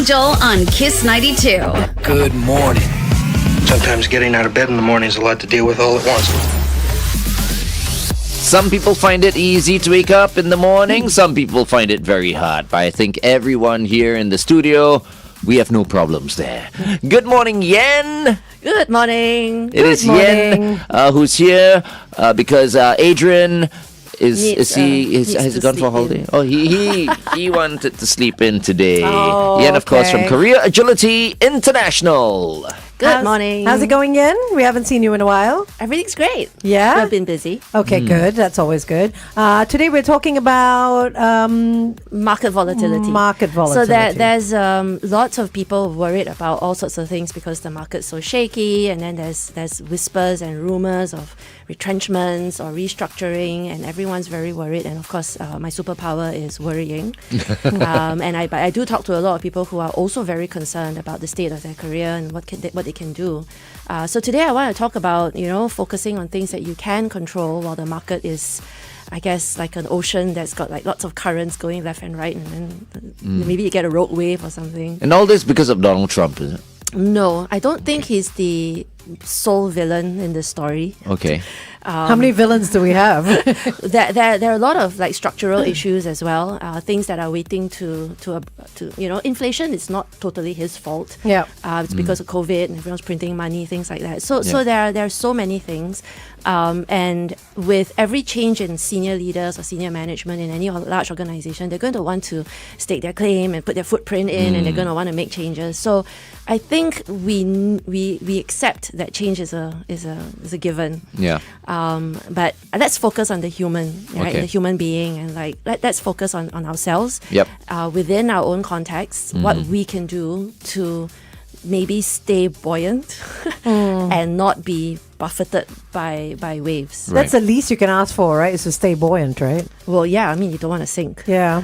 Joel on Kiss 92. Good morning. Sometimes getting out of bed in the morning is a lot to deal with all at once. Some people find it easy to wake up in the morning. Some people find it very hard. But I think everyone here in the studio, we have no problems there. Good morning, Yen. Good morning. It is Yen who's here because Adrian has he gone for a holiday? Oh, he wanted to sleep in today. Yen, of course, from Career Agility International. Good morning. How's it going, Yen? We haven't seen you in a while. Everything's great. Yeah? I've been busy. Okay, good. That's always good. Today we're talking about Market volatility. So there's lots of people worried about all sorts of things because the market's so shaky, and then there's whispers and rumors of retrenchments or restructuring, and everyone's very worried. And of course, my superpower is worrying. And I do talk to a lot of people who are also very concerned about the state of their career and what they can do. So today I want to talk about, focusing on things that you can control while the market is, I guess, like an ocean that's got like lots of currents going left and right, and then maybe you get a rogue wave or something. And all this because of Donald Trump, is it? No, I don't think he's the sole villain in this story. Okay. How many villains do we have? There are a lot of like structural issues as well. Things that are waiting to inflation is not totally his fault. Yeah. It's because of COVID and everyone's printing money, things like that. So there are so many things. And with every change in senior leaders or senior management in any large organization, they're going to want to stake their claim and put their footprint in, and they're going to want to make changes. So I think we accept that change is a given. Yeah. But let's focus on the human, right? Okay. The human being, and let's focus on ourselves. Yep. Within our own context, what we can do to maybe stay buoyant and not be buffeted by waves. That's the least you can ask for, right? Is to stay buoyant, right? Well, yeah, I mean, you don't want to sink. Yeah.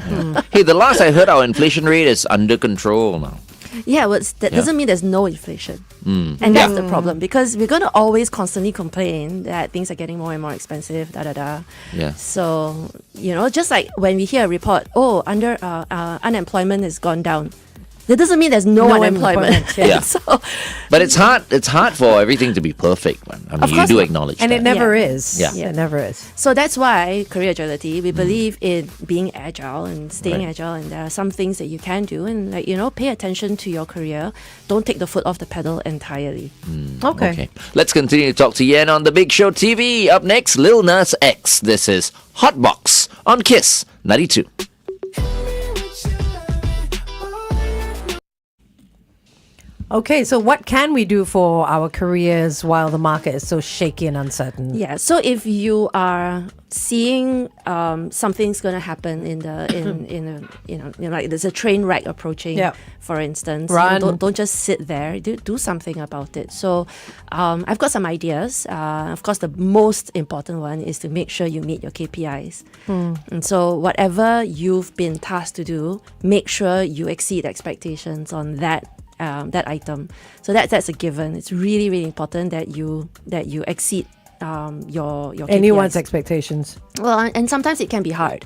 Hey, the last I heard, our inflation rate is under control now. Yeah, well, that doesn't mean there's no inflation. And that's the problem, because we're going to always constantly complain that things are getting more and more expensive, Yeah. So, just like when we hear a report, unemployment has gone down. That doesn't mean there's no unemployment. Yeah. So, But it's hard for everything to be perfect, man. I mean, you do acknowledge And that. it never is. Yeah. It never is. So that's why Career Agility, we believe in being agile and staying agile, and there are some things that you can do, and pay attention to your career. Don't take the foot off the pedal entirely. Okay. Let's continue to talk to Yen on The Big Show TV. Up next, Lil Nas X. This is Hotbox on Kiss 92. Okay, so what can we do for our careers while the market is so shaky and uncertain? Yeah. So if you are seeing something's going to happen like there's a train wreck approaching, for instance, Run. Don't just sit there. Do something about it. So I've got some ideas. Of course, the most important one is to make sure you meet your KPIs. And so whatever you've been tasked to do, make sure you exceed expectations on that item. So that's a given. It's really, really important that you exceed your Anyone's KPIs. expectations. Well, and sometimes it can be hard.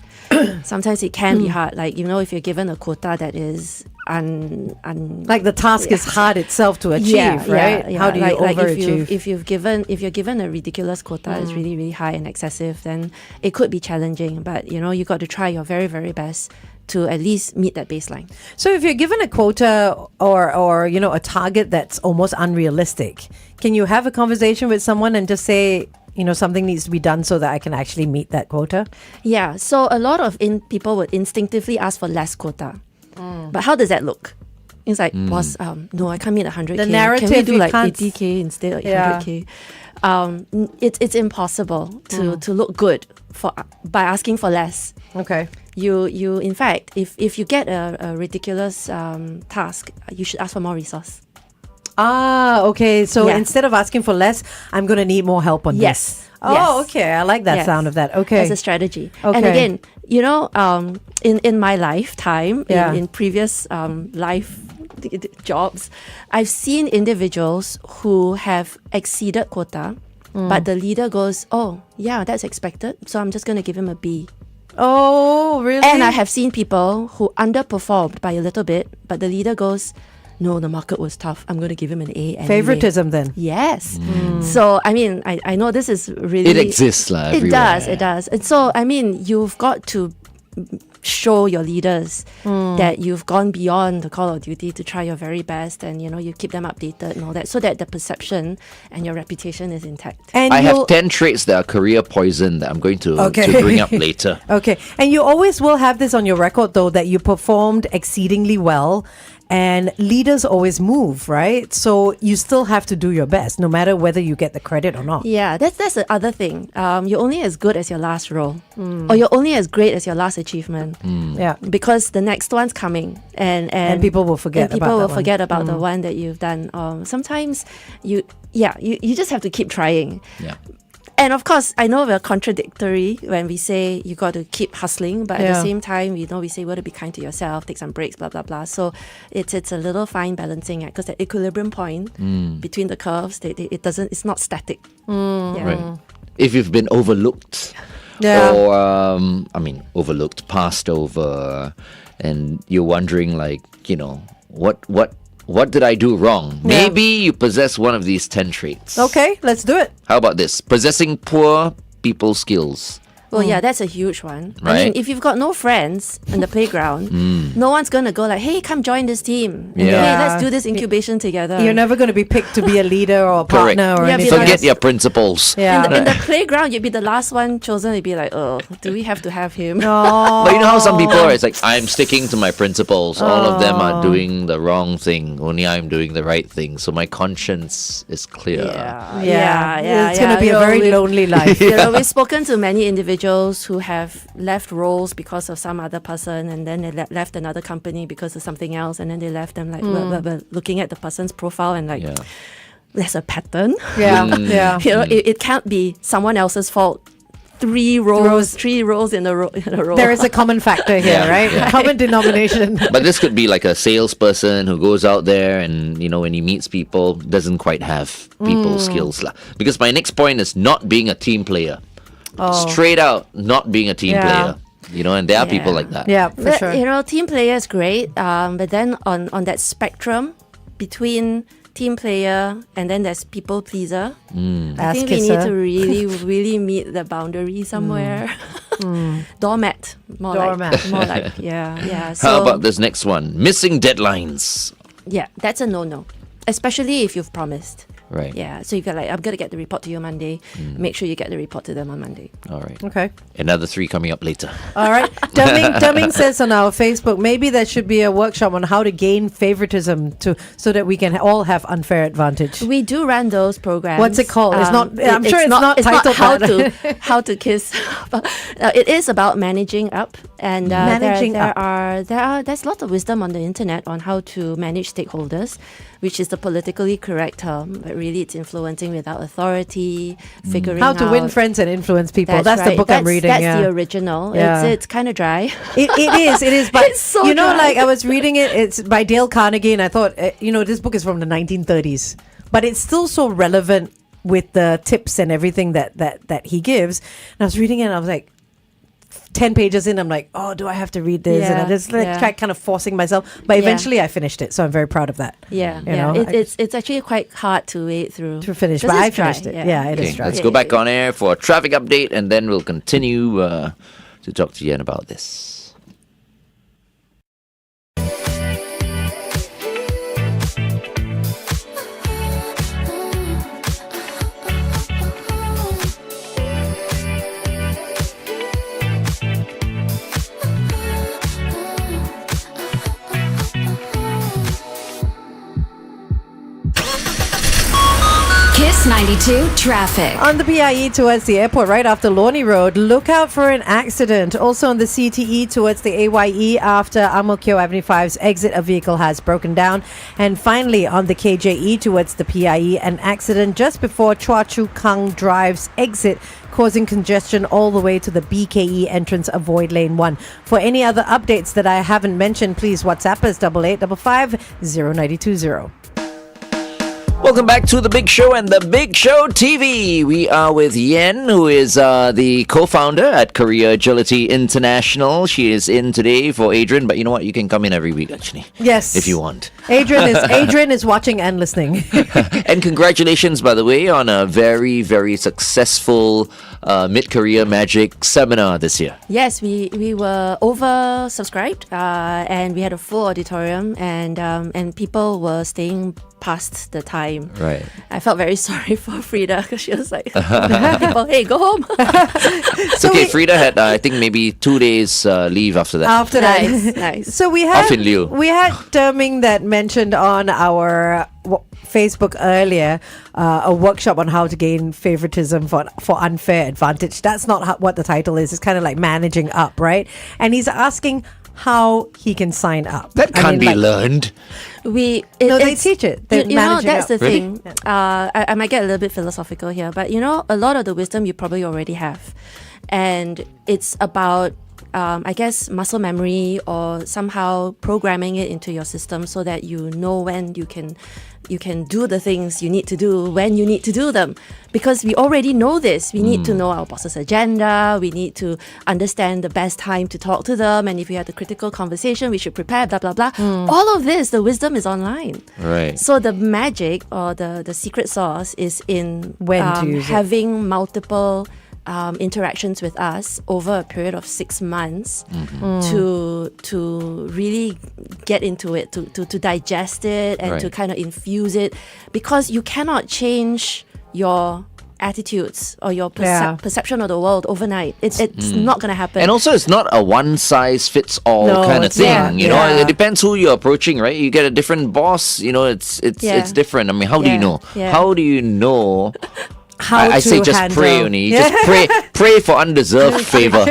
Sometimes it can be hard. Like, if you're given a quota that is Like the task is hard itself to achieve, right? Yeah. How do you overachieve? If you're given a ridiculous quota, it's really, really high and excessive, then it could be challenging. But you got to try your very, very best to at least meet that baseline. So if you're given a quota or a target that's almost unrealistic, can you have a conversation with someone and just say, something needs to be done so that I can actually meet that quota? Yeah. So a lot of people would instinctively ask for less quota. But how does that look? It's like, boss, no, I can't meet 100K. The narrative, can we do like can't 80K instead of 100K? It's impossible to look good by asking for less. Okay. You in fact, if you get a ridiculous task, you should ask for more resource. Okay. So instead of asking for less, I'm going to need more help on Yes. this. Oh, okay. I like that sound of that. Okay. As a strategy. Okay. And again, in my lifetime, in previous life jobs, I've seen individuals who have exceeded quota, but the leader goes, oh, yeah, that's expected, so I'm just going to give him a B. Oh, really? And I have seen people who underperformed by a little bit, but the leader goes, no, the market was tough. I'm going to give him an A anyway. Favoritism then. Yes. So, I mean, I know this is really... It exists everywhere. It does. And so, I mean, you've got to show your leaders that you've gone beyond the call of duty to try your very best, and you keep them updated and all that, so that the perception and your reputation is intact. And I have 10 traits that are career poison that I'm going to bring up later. Okay. And you always will have this on your record, though, that you performed exceedingly well. And leaders always move, right? So you still have to do your best, no matter whether you get the credit or not. Yeah, that's the other thing. You're only as good as your last role, or you're only as great as your last achievement. Yeah, because the next one's coming, and people will forget. And people will forget about the one that you've done. Sometimes you just have to keep trying. Yeah. And of course, I know we're contradictory when we say you got to keep hustling, but at the same time, we say you got to be kind to yourself, take some breaks, blah blah blah. So it's a little fine balancing act, because the equilibrium point between the curves, it's not static. Right. If you've been overlooked, or overlooked, passed over, and you're wondering, what did I do wrong? Maybe you possess one of these 10 traits. Okay, let's do it. How about this? Possessing poor people skills. Well, yeah, that's a huge one. Right. I mean, if you've got no friends in the playground, no one's going to go like, hey, come join this team. And, Yeah. hey, let's do this incubation together. You're never going to be picked to be a leader or a partner or Yeah, anything. Forget else. your principles. Yeah. In the playground, you'd be the last one chosen. You'd be like, oh, do we have to have him? But you know how some people are, it's like, I'm sticking to my principles. All of them are doing the wrong thing. Only I'm doing the right thing. So my conscience is clear. Yeah. It's going to be a very lonely life. We've spoken to many individuals who have left roles because of some other person, and then they left another company because of something else, and then they left them we're looking at the person's profile and there's a pattern. Yeah. It can't be someone else's fault. Three roles in a row. There is a common factor here, right? Yeah. Common denomination. But this could be like a salesperson who goes out there and, when he meets people, doesn't quite have people skills. Because my next point is not being a team player. Straight out, not being a team player. And there are people like that. Yeah, for sure. Team player is great, but then on that spectrum between team player and then there's people pleaser, I think we need to really meet the boundary somewhere. Doormat. More like, yeah. So, how about this next one? Missing deadlines. Yeah, that's a no-no. Especially if you've promised. Right. Yeah, so you got I'm going to get the report to you on Monday. Make sure you get the report to them on Monday. All right. Okay. Another 3 coming up later. All right. Dumming says on our Facebook, maybe there should be a workshop on how to gain favoritism so that we can all have unfair advantage. We do run those programs. What's it called? It's not. I'm sure it's not titled how to kiss. It is about managing up, and there's lots of wisdom on the internet on how to manage stakeholders, which is the politically correct term, but really it's influencing without authority, figuring how out to win friends and influence people. That's right. the book I'm reading. That's the original. Yeah. It's kind of dry. It is. But it's so dry. I was reading it. It's by Dale Carnegie, and I thought, this book is from the 1930s, but it's still so relevant with the tips and everything that he gives. And I was reading it, and I was like, 10 pages in, I'm like, oh, do I have to read this? And I just tried kind of forcing myself. But eventually I finished it. So I'm very proud of that. It's actually quite hard to wade through. To finish, but I finished it. Yeah, it is dry. Let's go back on air for a traffic update, and then we'll continue to talk to Yen about this. Kiss 92 traffic. On the PIE towards the airport, right after Lornie Road, look out for an accident. Also on the CTE towards the AYE after Ang Mo Kio Avenue 5's exit, a vehicle has broken down. And finally, on the KJE towards the PIE, an accident just before Chua Chu Kang Drive's exit, causing congestion all the way to the BKE entrance. Avoid lane 1. For any other updates that I haven't mentioned, please WhatsApp us 8855 0920. Welcome back to The Big Show and The Big Show TV. We are with Yen, who is the co-founder at Career Agility International. She is in today for Adrian, but you know what? You can come in every week, actually. Yes. If you want. Adrian is watching and listening. And congratulations, by the way, on a very, very successful Mid-Career Magic seminar this year. Yes, we were oversubscribed and we had a full auditorium and people were staying past the time. Right. I felt very sorry for Frida because she was like, people, hey, go home. So okay, Frida had, I think, maybe 2 days leave after that. After that. Nice. So we Off in lieu. had terming that mentioned on our Facebook earlier, a workshop on how to gain favoritism for unfair advantage. That's not what the title is. It's kind of like managing up, right? And he's asking how he can sign up. That can't be learned. They teach it. You know, that's the Really? thing. I might get a little bit philosophical here, but you know, a lot of the wisdom you probably already have. And it's about, I guess, muscle memory or somehow programming it into your system so that you know when you can do the things you need to do when you need to do them. Because we already know this. We need to know our boss's agenda. We need to understand the best time to talk to them. And if we have the critical conversation, we should prepare, blah, blah, blah. All of this, the wisdom is online. Right. So the magic or the secret sauce is in When to use it. having multiple interactions with us over a period of 6 months to really get into it, to digest it and to Right. kind of infuse it, because you cannot change your attitudes or your perception of the world overnight. It's not going to happen. And also, it's not a one-size-fits-all No, kind of it's thing. not. You know, Yeah. it depends who you're approaching, right? You get a different boss. You know, it's different. I mean, how do you know? Yeah. How do you know? How I say to just handle. pray only. Just pray for undeserved favor.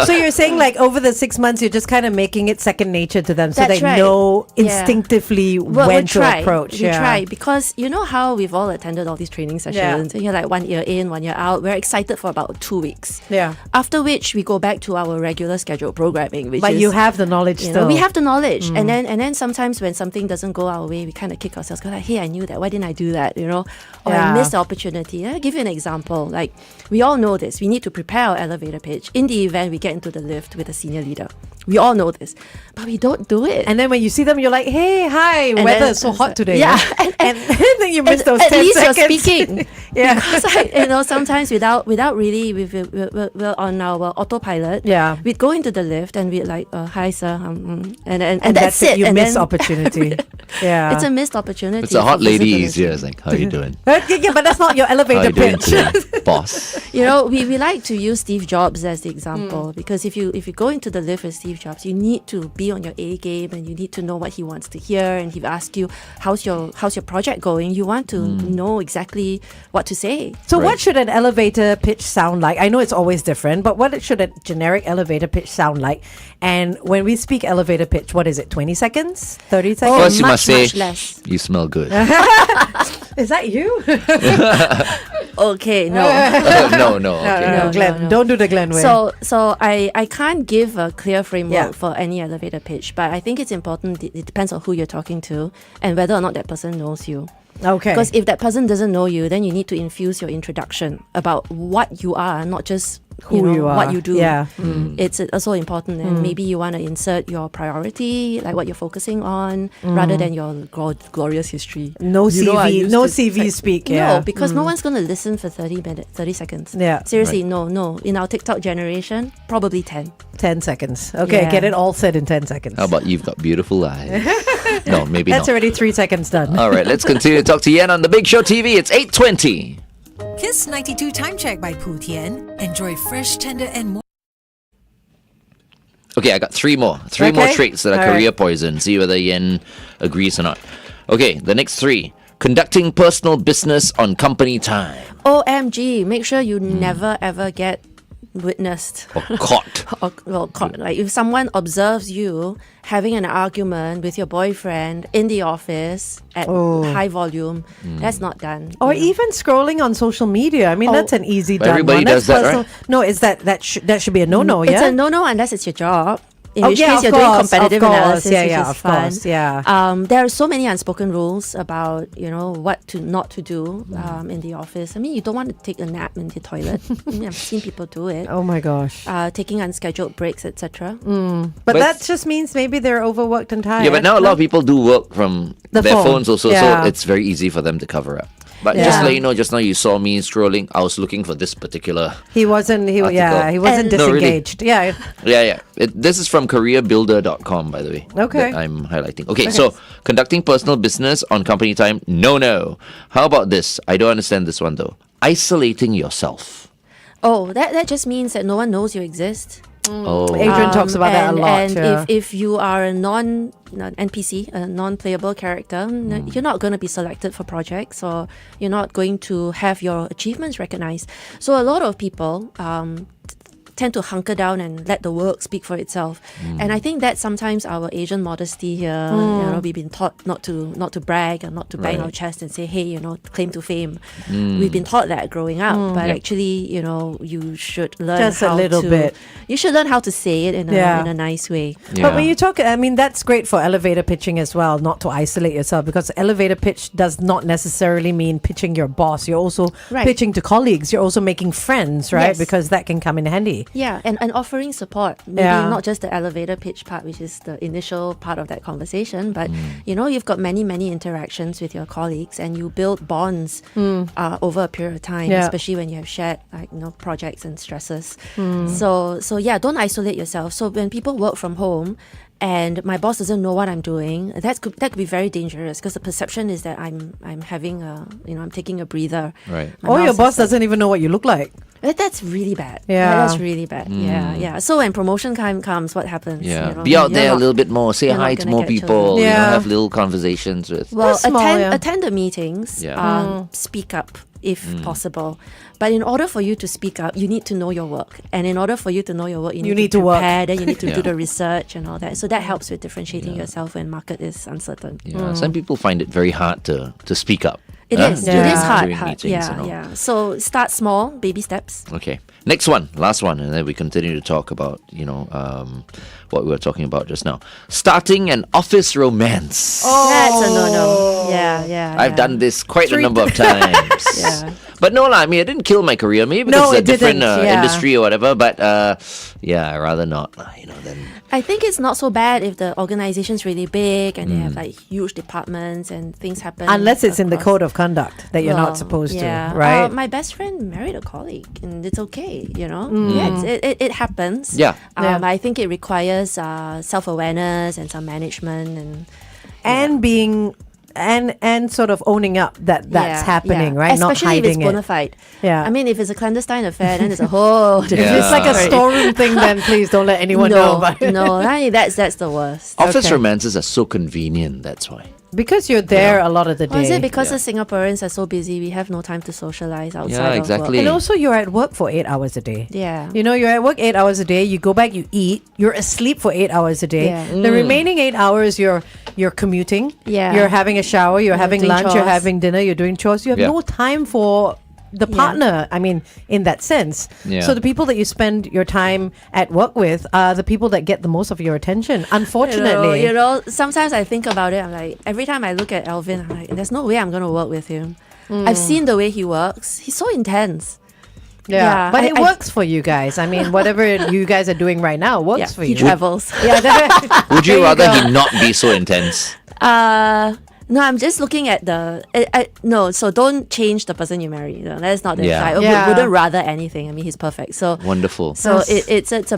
so you're saying like over the 6 months you're just kind of making it second nature to them, so That's they right. know Yeah. instinctively We'll when try. to approach. We try, because you know how we've all attended all these training sessions and you're like 1 year in, 1 year out. We're excited for about 2 weeks. Yeah. After which we go back to our regular scheduled programming, which But is, you have the knowledge you still. know, we have the knowledge, and then sometimes when something doesn't go our way, we kind of kick ourselves. Go like, hey, I knew that. Why didn't I do that? You know, or I missed the opportunity. I'll give you an example. Like, we all know this. We need to prepare our elevator pitch in the event we get into the lift with a senior leader. We all know this, but we don't do it. And then when you see them, you're like, hey, hi, And weather then- is so hot today. Yeah, and then you miss those at 10 least seconds. you're speaking. Yeah. Because you know, sometimes without really, we're on our autopilot. Yeah. We'd go into the lift and we'd like, hi sir, and that's it. You and miss then opportunity. Yeah. it's a missed opportunity. It's a hot for lady visibility. easier. It's like, how you doing? Yeah, but that's not your How elevator you doing pitch. today, boss? You know, we like to use Steve Jobs as the example, because if you go into the lift with Steve Jobs, you need to be on your A game and you need to know what he wants to hear. And he asks you, how's your project going? You want to know exactly what to say. So Right. what should an elevator pitch sound like? I know it's always different, but what should a generic elevator pitch sound like? And when we speak elevator pitch, what is it? 20 seconds? 30 seconds? First, you much, must say, much less. you smell good. Is that you? Okay, no. no. Okay. No, Glenn. no. Don't do the Glenn way. So I can't give a clear framework Yeah. for any elevator pitch, but I think it's important. It depends on who you're talking to and whether or not that person knows you. Okay. Because if that person doesn't know you, then you need to infuse your introduction about what you are, not just Who you are. what you do. Yeah. It's also important, and maybe you want to insert your priority, like what you're focusing on, rather than your glorious history. No You know, I CV, used no to- CV speak. No, Yeah. because no one's going to listen for 30 seconds. Yeah. Seriously, no. In our TikTok generation, probably 10. 10 seconds. Okay, Yeah. get it all said in 10 seconds. How about you've got beautiful eyes? No, maybe That's not. already 3 seconds done. All right, let's continue to talk to Yen on The Big Show TV. It's 8:20. Kiss 92 Time Check by Poo Tian. Enjoy fresh, tender, and more. Okay, I got three more. Three more Okay. traits that are All career right. poison. See whether Yen agrees or not. Okay, the next three. Conducting personal business on company time. OMG, make sure you never ever get witnessed. Or caught. Caught. Like if someone observes you having an argument with your boyfriend in the office at high volume, that's not done. Or you know. even scrolling on social media. I mean, that's an easy But done everybody one. does That's that, personal. right? No, that should be a no-no, It's yeah? a no-no unless it's your job. in which case you're doing competitive analysis, which is of fun. course, yeah. There are so many unspoken rules about, what to not to do in the office. I mean, you don't want to take a nap in the toilet. I mean, I've seen people do it. Oh my gosh. Taking unscheduled breaks, etc. But that just means maybe they're overworked and tired. Yeah, but now a lot of people do work from their phones also, Yeah. so it's very easy for them to cover up. But just to let you know, just now you saw me scrolling. I was looking for this particular. He wasn't. He article. wasn't No, really. disengaged. Yeah. Yeah. This is from careerbuilder.com, by the way. Okay. That I'm highlighting. Okay, so conducting personal business on company time, no. How about this? I don't understand this one though. Isolating yourself. Oh, that just means that no one knows you exist. Oh, Adrian talks about that a lot. And yeah. if you are a non-NPC, a non-playable character, you're not going to be selected for projects, or you're not going to have your achievements recognized. So a lot of people tend to hunker down and let the work speak for itself. And I think that's sometimes our Asian modesty here. We've been taught not to brag and not to bang our chest and say, hey, claim to fame. We've been taught that growing up, but actually, you should learn Just a how little to, bit. You should learn how to say it in a nice way. Yeah. But when you talk, I mean, that's great for elevator pitching as well, not to isolate yourself, because elevator pitch does not necessarily mean pitching your boss. You're also pitching to colleagues. You're also making friends, right? Yes. Because that can come in handy. Yeah, and offering support. Maybe not just the elevator pitch part, which is the initial part of that conversation, but you've got many, many interactions with your colleagues, and you build bonds over a period of time, especially when you have shared projects and stresses. So don't isolate yourself. So when people work from home and my boss doesn't know what I'm doing, that could be very dangerous, because the perception is that I'm having I'm taking a breather. Right. Or your boss doesn't even know what you look like. That's really bad. Yeah. That's really bad. Yeah. So when promotion time comes, what happens? Yeah. Be out there a little bit more. Say you're hi not to gonna more get people. children. Yeah. Have little conversations with. Well, That's small, attend the meetings. Yeah. Speak up if possible. But in order for you to speak up, you need to know your work. And in order for you to know your work, you need to work. prepare, then you need to do the research and all that. So that helps with differentiating yourself when market is uncertain. Yeah. Some people find it very hard to speak up. It is. It Yeah. is hard. During meetings and all. Yeah. So start small, baby steps. Okay. Next one, last one, and then we continue to talk about, what we were talking about just now. Starting an office romance. That's a no-no. Yeah. I've done this quite a number of times. Yeah. But no, I mean, I didn't kill my career. Maybe No, because it's a it didn't, different yeah. industry or whatever. But I'd rather not. Then I think it's not so bad if the organization's really big and they have like huge departments and things happen. Unless it's in the across- code of conduct that you're Well, not supposed yeah. to, right? My best friend married a colleague, and it's okay, Yeah, it happens. Yeah. I think it requires self-awareness and some management and being and sort of owning up that's happening, right? Especially not hiding if it's bona fide. Yeah. I mean, if it's a clandestine affair, then it's a whole different Yeah. If it's like a story. storeroom thing, then please don't let anyone know about it. No, I mean, that's the worst. office Okay. romances are so convenient. That's why. Because you're there a lot of the day. Or is it because Yeah. the Singaporeans are so busy, we have no time to socialize outside Yeah, exactly. of And also, you're at work for 8 hours a day. Yeah. You're at work 8 hours a day. You go back, you eat. You're asleep for 8 hours a day. Yeah. The remaining 8 hours, you're commuting. Yeah. You're having a shower. You're having doing lunch. You're chores. having dinner. You're doing chores. You have Yeah. no time for the partner. I mean, in that sense. Yeah. So the people that you spend your time at work with are the people that get the most of your attention. Unfortunately. Sometimes I think about it. I'm like, every time I look at Alvin, I'm like, there's no way I'm going to work with him. I've seen the way he works. He's so intense. Yeah, but I- it works for you guys. I mean, whatever you guys are doing right now works for he you. travels. Yeah, Would you There you rather go. he not be so intense? No, I'm just looking at no. So don't change the person you marry. That's not the Yeah. I Yeah. wouldn't rather anything. I mean, he's perfect. So Wonderful. So Yes. it's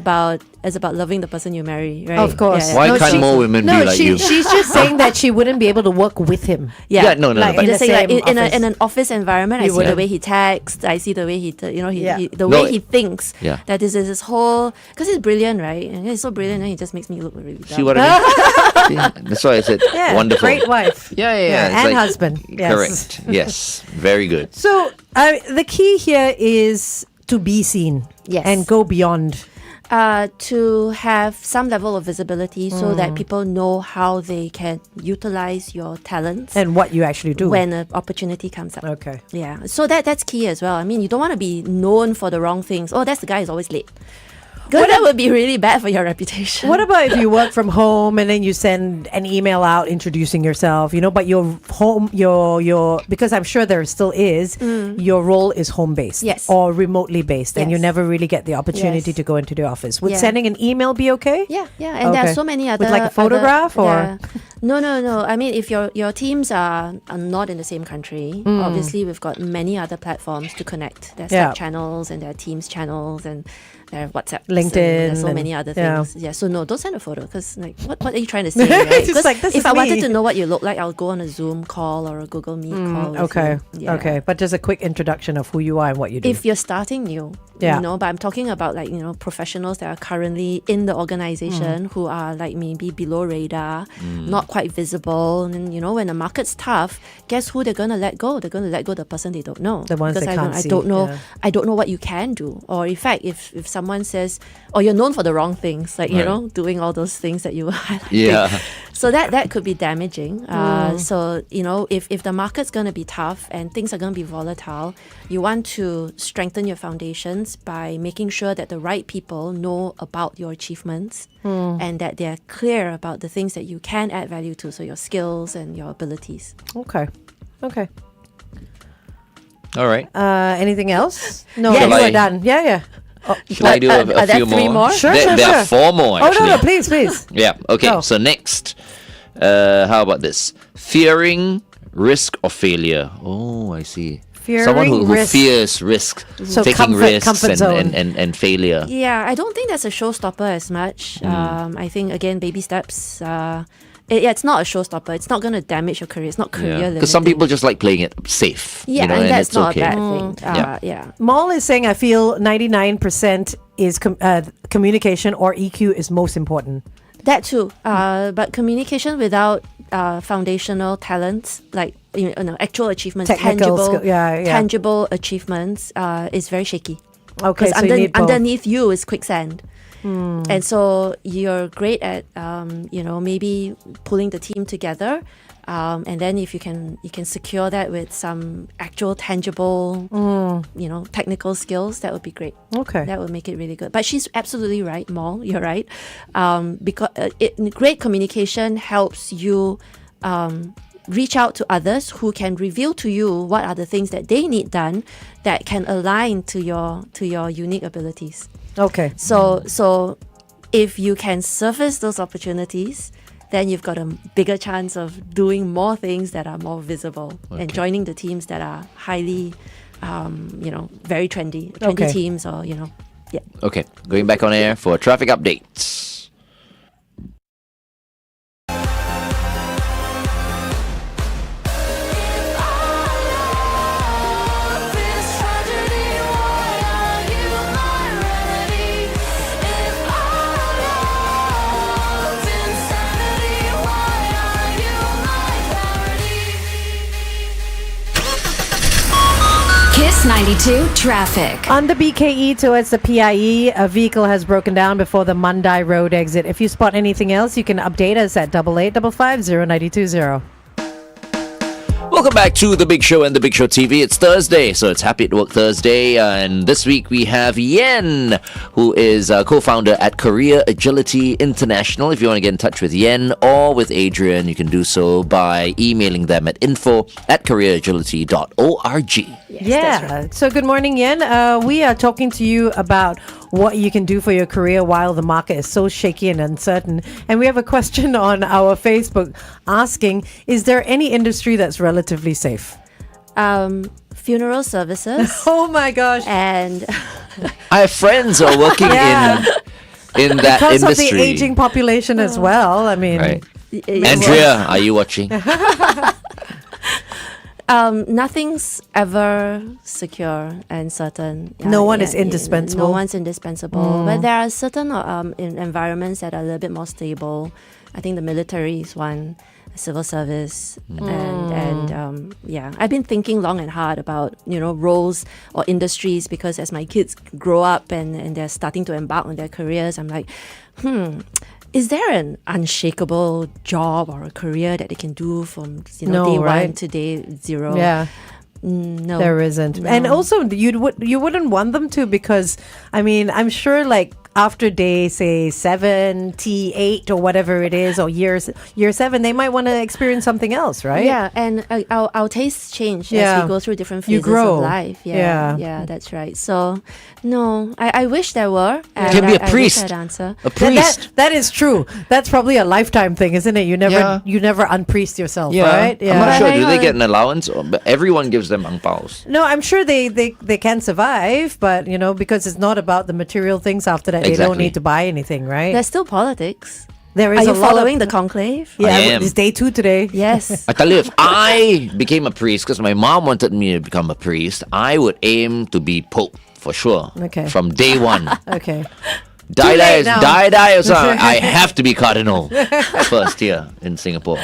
about loving the person you marry, right? Of course. Yeah, Why yeah. can't more women be like you? she's just saying that she wouldn't be able to work with him. Yeah, no, like but in Just the saying, like same office. in an office environment, I You see the wouldn't. way he texts. I see the way he Yeah. the No, way he thinks. Yeah. That this is his whole, because he's brilliant, right? And he's so brilliant, and he just makes me look really dumb. See what I mean? See, that's why I said Yeah, wonderful. great wife. Yeah. It's and like- husband. Yes. Correct. Yes. Very good. So the key here is to be seen. Yes. And go beyond. To have some level of visibility so that people know how they can utilize your talents And what you actually do. when an opportunity comes up. Okay. Yeah, so that's key as well. I mean, you don't want to be known for the wrong things. Oh, that's the guy who's always late. That would be really bad for your reputation. What about if you work from home and then you send an email out introducing yourself, but your home, your because I'm sure there still is, your role is home based, Yes. or remotely based, and you Yes. never really get the opportunity Yes. to go into the office. Would Yeah. sending an email be okay? Yeah, and there are so many other... With like a photograph or? Yeah. No. I mean, if your teams are not in the same country, obviously we've got many other platforms to connect. There's Slack channels and there are Teams channels and there are WhatsApp, LinkedIn, there's so many other things. Yeah. So no, don't send a photo because what are you trying to say? Right? It's just 'Cause like, this if is I wanted me. to know what you look like, I'll go on a Zoom call or a Google Meet call. With Okay. you. Yeah. Okay. But just a quick introduction of who you are and what you do. If you're starting new, Yeah. but I'm talking about professionals that are currently in the organization who are like maybe below radar, not quite visible. And when the market's tough, guess who they're gonna let go? They're gonna let go the person they don't know. The ones because they can't see, I don't know. yeah. I don't know what you can do. Or in fact, if someone says, "Oh, you're known for the wrong things," like doing all those things that you were highlighting. Yeah. So that could be damaging. So if the market's going to be tough and things are going to be volatile, you want to strengthen your foundations by making sure that the right people know about your achievements and that they're clear about the things that you can add value to. So your skills and your abilities. Okay. All right. Anything else? No, Yes. you are done. Yeah. Should I do a are there few three more? more? Sure, There are sure. 4 more, actually. Oh, no, please. Yeah. Okay. Go. So next, how about this? Fearing risk or failure. Oh, I see. Someone who risk. fears risk, So taking risks comfort zone. and failure. Yeah, I don't think that's a showstopper as much. I think, again, baby steps. It's not a showstopper. It's not going to damage your career. It's not career limiting. Because some people just like playing it safe. Yeah, and that's it's not okay. a bad thing. Yeah. Maul is saying, I feel 99% is communication, or EQ is most important. That too. But communication without foundational talents, like actual achievements, Technical tangible, skill, yeah. tangible achievements, is very shaky. Okay, Because so you need both. underneath you is quicksand. And so you're great at maybe pulling the team together, and then if you can secure that with some actual tangible technical skills, that would be great. Okay. That would make it really good. But she's absolutely right, Maul. You're right, because great communication helps you reach out to others who can reveal to you what are the things that they need done that can align to your unique abilities. Okay. So if you can surface those opportunities, then you've got a bigger chance of doing more things that are more visible and joining the teams that are highly, very trendy teams or, yeah. Okay, going back on air for traffic updates. Kiss 92 traffic. On the BKE towards the PIE, a vehicle has broken down before the Mandai Road exit. If you spot anything else, you can update us at 885550 Welcome back to The Big Show and The Big Show TV. It's Thursday, so it's Happy at Work Thursday. And this week we have Yen, who is co-founder at Career Agility International. If you want to get in touch with Yen or with Adrian, you can do so by emailing them at info@careeragility.org. Yes, So good morning, Yen. We are talking to you about what you can do for your career while the market is so shaky and uncertain. And we have a question on our Facebook asking, is there any industry that's relatively safe? Funeral services. Oh my gosh. And I have friends who are working Yeah. in that Because industry. of the aging population as well. I mean, Right. Andrea, are you watching? nothing's ever secure and certain. No one is indispensable. No one's indispensable. But there are certain environments that are a little bit more stable. I think the military is one, civil service, and I've been thinking long and hard about roles or industries, because as my kids grow up and they're starting to embark on their careers, I'm like, is there an unshakable job or a career that they can do from No, day right? one to day zero? yeah. No. There isn't. No. And also you wouldn't want them to, because I mean, I'm sure like after day, say 7, T8 or whatever it is, or year 7, they might want to experience something else, right? Yeah, and our tastes change as we go through different You phases grow. of life. Yeah, that's right. So, no, I wish there were. And Can be a I wish priest. I'd answer. A priest. That is true. That's probably a lifetime thing, isn't it? You never unpriest yourself, right? I'm not sure. But Do they hang get an allowance? But everyone gives them ang paos. No, I'm sure they can survive, but because it's not about the material things after that. They don't Exactly. need to buy anything, right? There's still politics. There is Are you a lot following of, the conclave? Yeah, I am. it's day 2 today. Yes. I tell you, if I became a priest, because my mom wanted me to become a priest, I would aim to be pope for sure. Okay. From day one. Okay. Die, late now. I have to be cardinal first here in Singapore.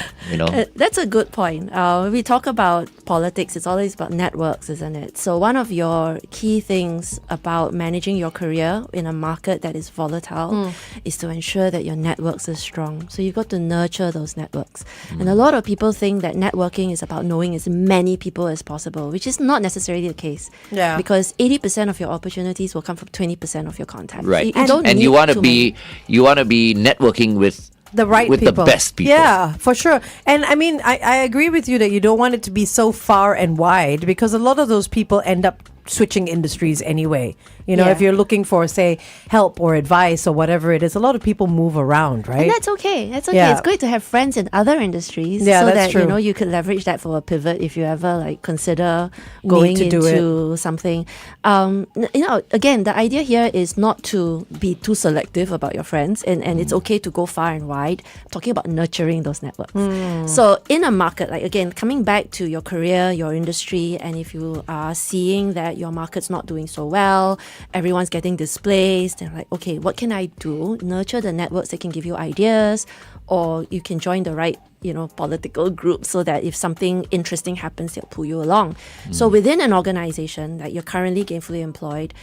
That's a good point. We talk about politics, it's always about networks, isn't it? So one of your key things about managing your career in a market that is volatile is to ensure that your networks are strong. So you've got to nurture those networks. And a lot of people think that networking is about knowing as many people as possible, which is not necessarily the case. Yeah. Because 80% of your opportunities will come from 20% of your contacts. Right. You don't And need you want to too be networking with The right with people. the best people. Yeah, for sure. And I mean, I agree with you that you don't want it to be so far and wide, because a lot of those people end up switching industries anyway. Yeah. If you're looking for, say, help or advice or whatever it is, a lot of people move around, right? And that's okay. That's okay. Yeah. It's great to have friends in other industries, Yeah, so that's that true. you could leverage that for a pivot if you ever consider going to do into something. Again, the idea here is not to be too selective about your friends, and it's okay to go far and wide. I'm talking about nurturing those networks. So in a market, again, coming back to your career, your industry, and if you are seeing that your market's not doing so well, everyone's getting displaced, and okay, what can I do? Nurture the networks that can give you ideas, or you can join the right political group, so that if something interesting happens, they'll pull you along. So within an organization that you're currently gainfully employed,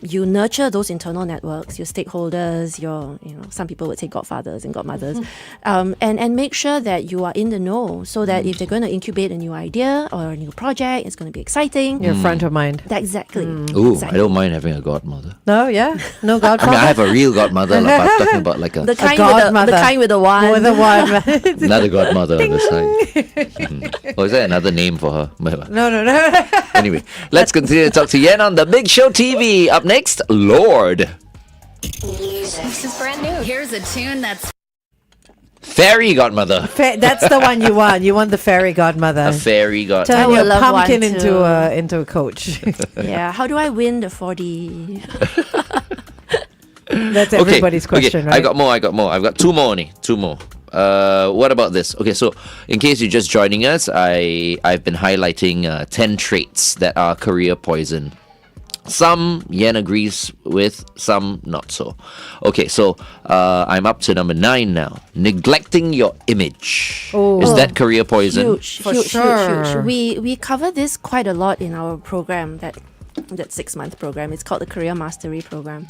you nurture those internal networks, your stakeholders, your some people would say godfathers and godmothers, and make sure that you are in the know, so that if they're going to incubate a new idea or a new project, it's going to be exciting. You're front of mind. Exactly. Ooh, Exactly. I don't mind having a godmother. No, yeah. No I godfather? mean, I have a real godmother. But I'm talking about like The a kind godmother. the kind with the wand. With the one. another godmother on the side. Or is that another name for her? No. Anyway, let's continue to talk to Yen on The Big Show TV. Up next, Lord. This is brand new. Here's a tune that's Fairy godmother. That's the one you want. You want the fairy godmother. A fairy godmother. Turn would your love pumpkin one into a coach. Yeah. How do I win the 4D? That's everybody's question, right? I got more. I've got two more only. Two more. What about this? Okay, so in case you're just joining us, I've been highlighting 10 traits that are career poison. Some Yen agrees with, some not so. Okay, so I'm up to number 9 now. Neglecting your image. Is that career poison? Huge, For huge, sure. huge, huge. We cover this quite a lot in our program, that 6-month program. It's called the Career Mastery Program.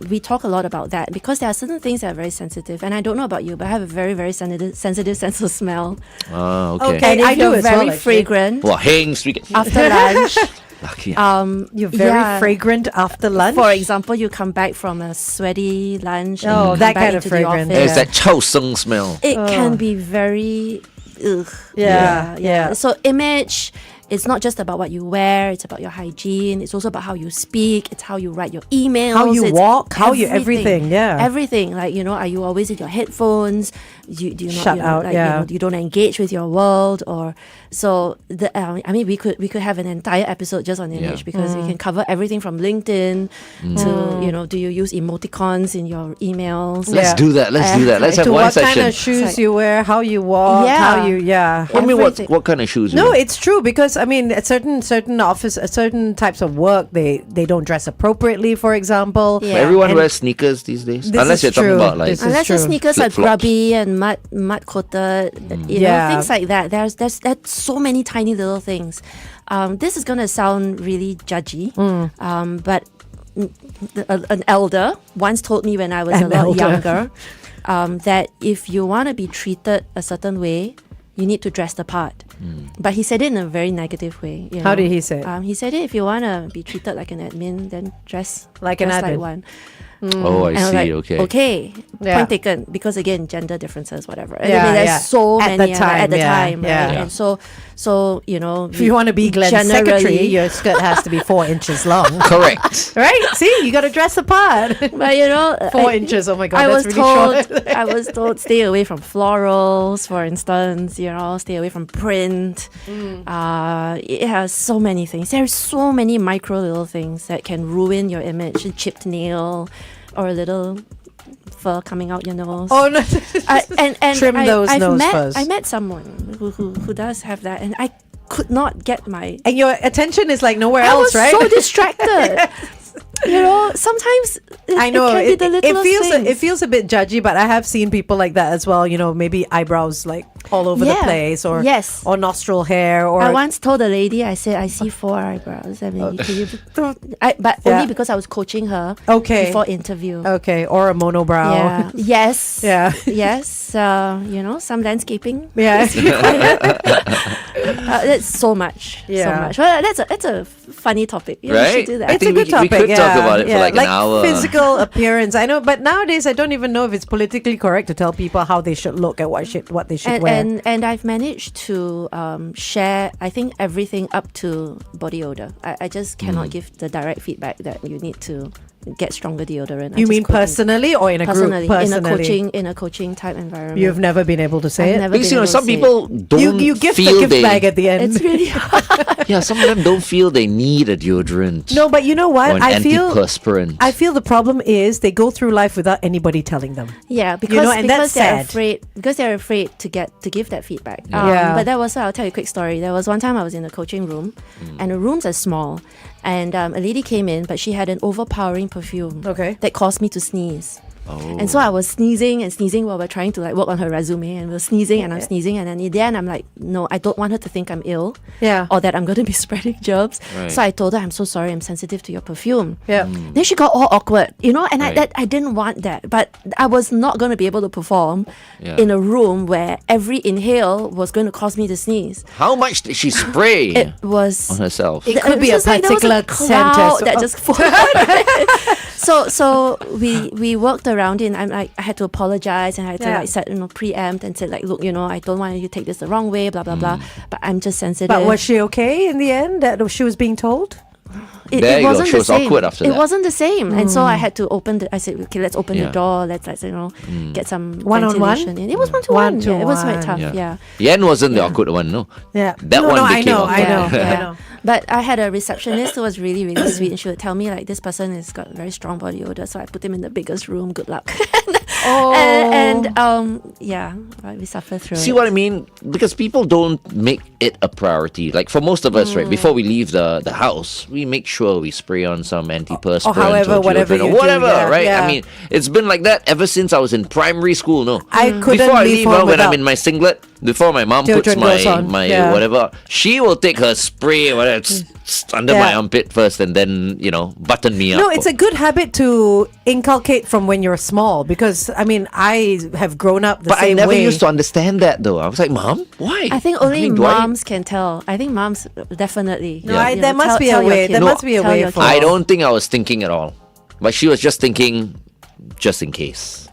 We talk a lot about that because there are certain things that are very sensitive, and I don't know about you, but I have a very, very sensitive sense of smell. Okay. Okay. And if I do you're as well, very actually. fragrant Well, hang speak. after lunch, Lucky. You're very yeah. fragrant after lunch. for example, you come back from a sweaty lunch, and Oh, you come that back kind of into the fragrance. office. It's that chow sung smell. It can be very ugh. Yeah. So image, it's not just about what you wear, it's about your hygiene, it's also about how you speak, it's how you write your emails, How you it's walk, how you everything, yeah. Everything. Are you always in your headphones? Do you not Shut out, yeah. you don't engage with your world, or so we could have an entire episode just on image, because we can cover everything from LinkedIn to do you use emoticons in your emails? Let's do that. Let's have to one what session. kind of shoes you wear, how you walk, Yeah. how you I mean, everything. what kind of shoes? No, you wear? it's true, because I mean, at certain office, certain types of work, they don't dress appropriately. For example, Yeah. But everyone And wears sneakers these days, This unless is you're talking true. about like This is Unless the true. sneakers are Flip-flops. grubby and mud coated, Yeah. things like that. There's so many tiny little things. This is gonna sound really judgy, but an elder once told me when I was a lot younger, that if you want to be treated a certain way, you need to dress the part. But he said it in a very negative way. How did he say it? He said it, if you want to be treated like an admin, then dress like an admin. like one. Oh, I And I was see. like, Okay. Okay, Yeah. point taken. Because again, gender differences, whatever. And Yeah, I mean, there's yeah. so At many the time, at the yeah, time, right? yeah. And so you know, If you want to be Glenn's secretary, your skirt has to be 4 inches long. Correct. Right? See, you got to dress the part. But you know, 4 inches. Oh my God, I that's was really told, short. I was told, stay away from florals, for instance. You know, stay away from print. It has so many things. There's so many micro little things that can ruin your image. A chipped nail, or a little fur coming out your nose. Oh no! And Trim those nose furs. I met someone who does have that, and I could not get my. And your attention is like nowhere I else, was right? so distracted. You know, sometimes I know it can be the littlest it things. feels a bit judgy, but I have seen people like that as well. You know, maybe eyebrows like all over the Yeah. place, or Yes. or nostril hair, or I once told a lady, I said, I see 4 eyebrows. I mean, but Yeah. only because I was coaching her Okay. before interview. okay, or a monobrow. Yeah. Yes. Yeah. Yes. You know, some landscaping. Yeah. is required. That's so much. So Yeah. much. Well, that's a funny topic. Yeah, we Right? should do that. I It's a think good we topic. could talk about it for like an hour. Physical appearance. I know, but nowadays I don't even know if it's politically correct to tell people how they should look at what they should wear. And I've managed to share, I think, everything up to body odor. I just cannot give the direct feedback that you need to get stronger deodorant. You mean personally or in a personally, group? Personally, in a coaching type environment. You've never been able to say I've it. never Because been you know, able some to say people don't You gift the feel gift they. bag at the end. It's really hard. Yeah, some of them don't feel they need a deodorant. No, but you know or what? an antiperspirant. I feel the problem is they go through life without anybody telling them. Yeah, because, and because that's they're sad. afraid to give that feedback. Yeah. But that was, I'll tell you a quick story. There was one time I was in a coaching room, and the rooms are small, and a lady came in, but she had an overpowering perfume. Okay. That caused me to sneeze. And so I was sneezing and sneezing while we're trying to like work on her resume, and we're sneezing and I'm sneezing, and then in the end I'm like, no, I don't want her to think I'm ill, Yeah. or that I'm going to be spreading germs. Right. So I told her, I'm so sorry, I'm sensitive to your perfume. Yeah. Then she got all awkward, you know, and Right. I didn't want that, but I was not going to be able to perform Yeah. in a room where every inhale was going to cause me to sneeze. How much did she spray It was. on herself? It could be a was just like there was particular cloud scent. that just formed. So we worked around it, and I'm like, I had to apologize, and I had to Yeah. like set, preempt and said like, look, I don't want you to take this the wrong way, blah blah blah. But I'm just sensitive. But was she okay in the end that she was being told? There you go. She was awkward after It that. wasn't the same, and so I had to I said, okay, let's open Yeah. the door. Let's get some One-on-one? ventilation in. It was one-to-one. Yeah, it was quite One-to-one. tough. Yeah. Yen wasn't the awkward one, no. Yeah. That no, one no, I became know, awkward. I know. But I had a receptionist who was really, really sweet, and she would tell me like, this person has got very strong body odor, so I put him in the biggest room. Good luck. Oh. We suffer through See it. what I mean? Because people don't make it a priority. Like for most of us, right, before we leave the house, we make sure we spray on some antiperspirant Or however, whatever deodorant or you do, whatever, yeah, right? yeah. I mean, it's been like that ever since I was in primary school, no? I couldn't Before I leave leave, home when I'm without- in my singlet, before my mom puts Deodorant goes on, my yeah. whatever, she will take her spray whatever, under my Yeah. armpit first and then, button me up. No, it's a good habit to inculcate from when you're small, because I mean I have grown up the But I same never way. used to understand that though. I was like, Mom, why? I think only mean, do I- moms can tell. I think moms definitely. No, there must be a way. There must be a way for- I don't think I was thinking at all. But she was just thinking, just in case.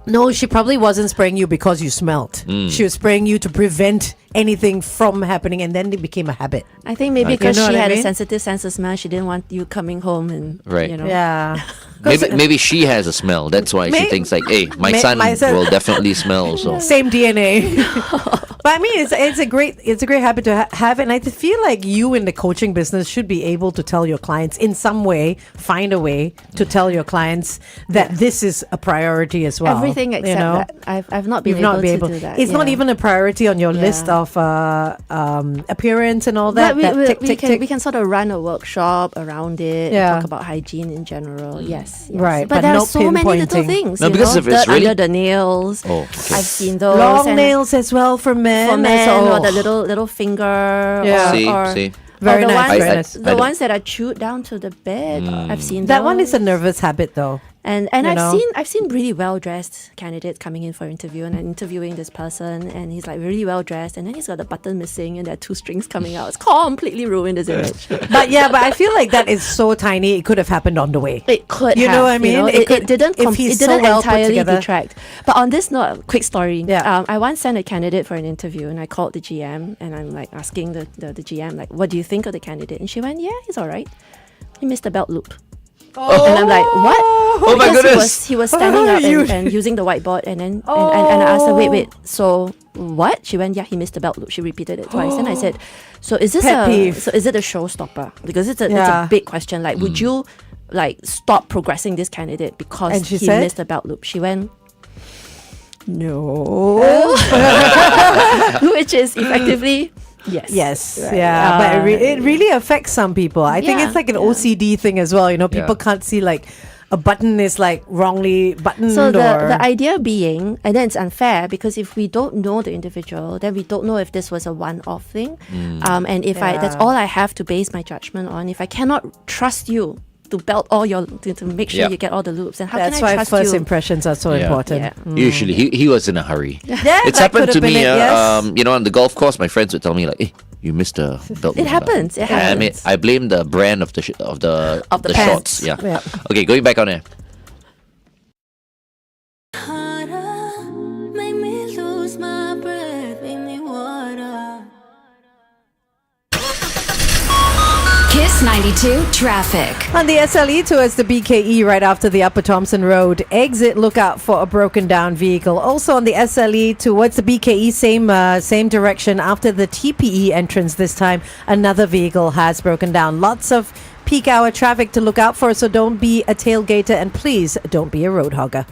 No, she probably wasn't spraying you because you smelt. She was spraying you to prevent anything from happening, and then it became a habit. I think maybe Right. because You know she what I had a mean? sensitive sense of smell, she didn't want you coming home and Right. Yeah. Maybe she has a smell. That's why she May- thinks like, hey, my may- son my son- will definitely smell also. Same DNA. But I mean, it's a great habit to have, and I feel like you in the coaching business should be able to tell your clients in some way, find a way to tell your clients that this is a priority as well. everything except that. I've not been You've not been able able. to do that. It's not yeah. even a priority on your list Yeah. of appearance and all that. But that tick, we tick, can tick. we can sort of run a workshop around it. Yeah. Talk about hygiene in general. Yes, yes. Right, but But there no are so many little pinpointing. things. No, you because know, if it's dirt really- under the nails. Oh, okay. I've seen those. Long and nails as well for men. for men, So- or the little finger. Yeah. See. Very or the nice, ones, very I- nice. The don't- ones that are chewed down to the bed. I've seen That one those. is a nervous habit, though. And I've seen really well dressed candidates coming in for interview, and I'm interviewing this person, and he's like really well dressed, and then he's got the button missing, and there are 2 strings coming out. It's completely ruined his image. But I feel like that is so tiny. It could have happened on the way. It could. You know what I mean? It didn't. If he's it didn't so well put entirely together. detract. But on this note, quick story. Yeah. I once sent a candidate for an interview, and I called the GM, and I'm like asking the GM like, what do you think of the candidate? And she went, yeah, he's all right. He missed the belt loop. And I'm like, what? Oh my Because goodness. He was standing up and using the whiteboard, and then and I asked her, wait, so what? She went, yeah, he missed the belt loop. She repeated it twice, and I said, so is this Pet peeve. so is it a showstopper? Because it's a big question. Like, would you like stop progressing this candidate because he missed the belt loop? She went, no, which is effectively. Yes. Right. Yeah. But it really affects some people. I think it's like an OCD thing as well. You know, people can't see like a button is like wrongly buttoned. So the idea being, and then it's unfair because if we don't know the individual, then we don't know if this was a one-off thing. And if that's all I have to base my judgment on. If I cannot trust you to belt all your to make sure you get all the loops, and how can I trust you? That's why first impressions are so important. Yeah. Usually, he was in a hurry. that It's happened could to have me. been it, On the golf course, my friends would tell me like, "Hey, you missed a belt." It happens. It happens. I mean, I blame the brand of the pants. shorts. Yeah. Okay, going back on there. Kiss 92 traffic. On the SLE towards the BKE right after the Upper Thompson Road exit, look out for a broken down vehicle. Also on the SLE towards the BKE, same direction after the TPE entrance this time, another vehicle has broken down. Lots of peak hour traffic to look out for, so don't be a tailgater and please don't be a road hogger.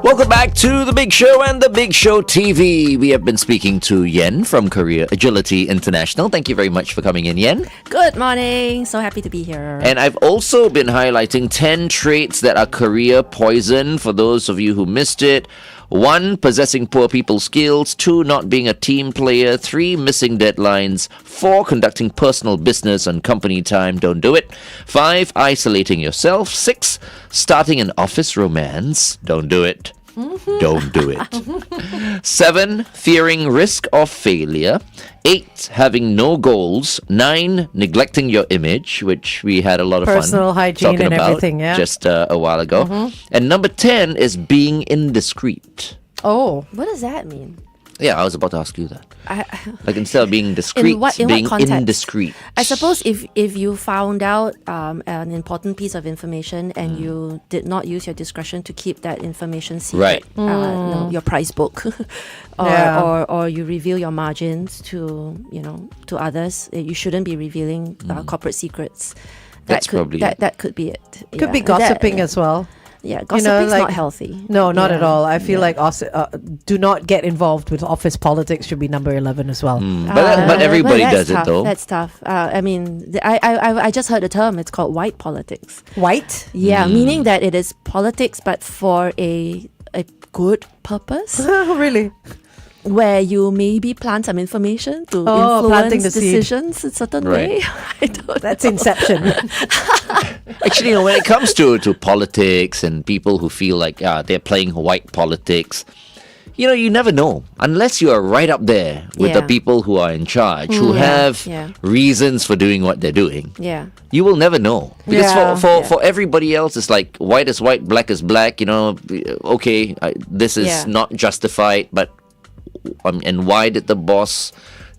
Welcome back to The Big Show and The Big Show TV. We have been speaking to Yen from Korea Agility International. Thank you very much for coming in, Yen. Good morning. So happy to be here. And I've also been highlighting 10 traits that are career poison for those of you who missed it. 1, possessing poor people skills. 2, not being a team player. 3, missing deadlines. 4, conducting personal business on company time. Don't do it. 5, isolating yourself. 6, starting an office romance. Don't do it. Don't do it. 7, fearing risk of failure. 8, having no goals. 9, neglecting your image, which we had a lot of personal fun hygiene talking and about everything, just a while ago. And number 10 is being indiscreet. Oh, What does that mean? Yeah, I was about to ask you that. Like instead of being discreet, In what being context? indiscreet. I suppose if you found out an important piece of information and you did not use your discretion to keep that information secret, Right. your price book, or you reveal your margins to to others, you shouldn't be revealing corporate secrets. That's probably it. That could be it. could be gossiping as well. Yeah, gossiping's like- not healthy. No, not Yeah. at all. I feel like do not get involved with office politics should be number 11 as well. But everybody that's does it tough. though. That's tough. I mean, I just heard a term. It's called white politics. White? Yeah, meaning that it is politics, but for a good purpose, Really? where you maybe plant some information to planting influence the seed. decisions in a certain Right. way. I don't That's know. inception. Actually, when it comes to politics and people who feel like they're playing white politics, you never know unless you are right up there with the Yeah. people who are in charge, who have reasons for doing what they're doing. Yeah. You will never know because Yeah. for everybody else, it's like white is white, black is black. Okay, this is Yeah. not justified, but and why did the boss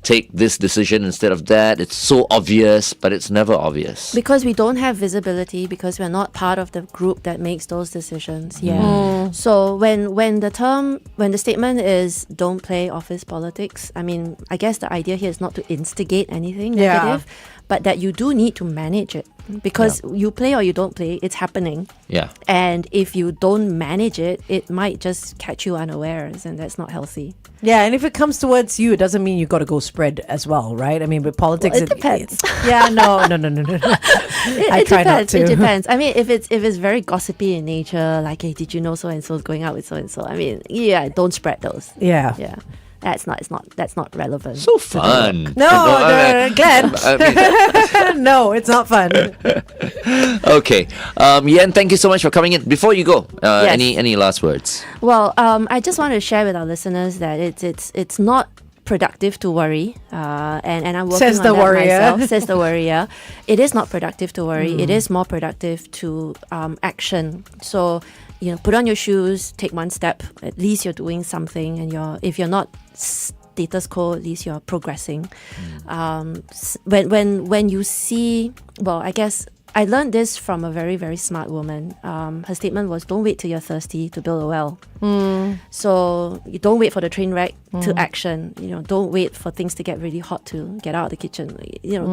take this decision instead of that? It's so obvious, but it's never obvious. Because we don't have visibility, because we're not part of the group that makes those decisions. Yeah. So when the statement is don't play office politics, I mean, I guess the idea here is not to instigate anything negative, but that you do need to manage it. Because you play or you don't play, it's happening. Yeah. And if you don't manage it, it might just catch you unawares, and that's not healthy. Yeah, and if it comes towards you, it doesn't mean you got to go spread as well, right? I mean, with politics, Well, it depends. Yeah, no. I It try not depends. to. It depends. I mean, if it's very gossipy in nature, like, hey, did you know so and so is going out with so and so? I mean, yeah, don't spread those. Yeah. Yeah. That's not relevant. So fun. No, Glenn. No, it's not fun. Okay. Yen, thank you so much for coming in. Before you go, Yes. any last words? Well, I just want to share with our listeners that it's not productive to worry, and I'm working Says on the that worrier. myself. Says the worrier. It is not productive to worry. It is more productive to action. So, put on your shoes, take one step. At least you're doing something, and if you're not status quo, at least you're progressing. When you see, well, I guess I learned this from a very, very smart woman. Her statement was, don't wait till you're thirsty to build a well. So you don't wait for the train wreck to action. Don't wait for things to get really hot to get out of the kitchen.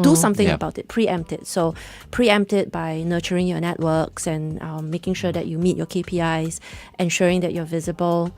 Do something about it. Preempt it. So preempt it by nurturing your networks and making sure that you meet your KPIs, ensuring that you're visible,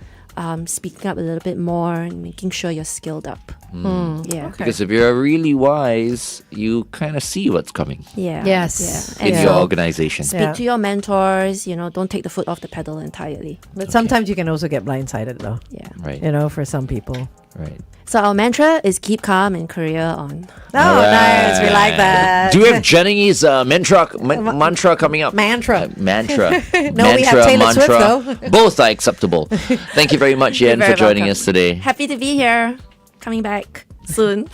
speaking up a little bit more, and making sure you're skilled up. Yeah. Okay. Because if you're really wise, you kind of see what's coming Yeah. Yes. Yeah. in And your so organization. speak to your mentors. Don't take the foot off the pedal entirely. But sometimes you can also get blindsided, though. Yeah. Right. For some people. Right. So our mantra is keep calm and career on. Oh, Alright. nice. We like that. Do we have Jennings' mantra coming up? Mantra. Mantra. No, we have Taylor Swift, though. Both are acceptable. Thank you very much, Yen, You're very for joining welcome. us today. Happy to be here. Coming back soon.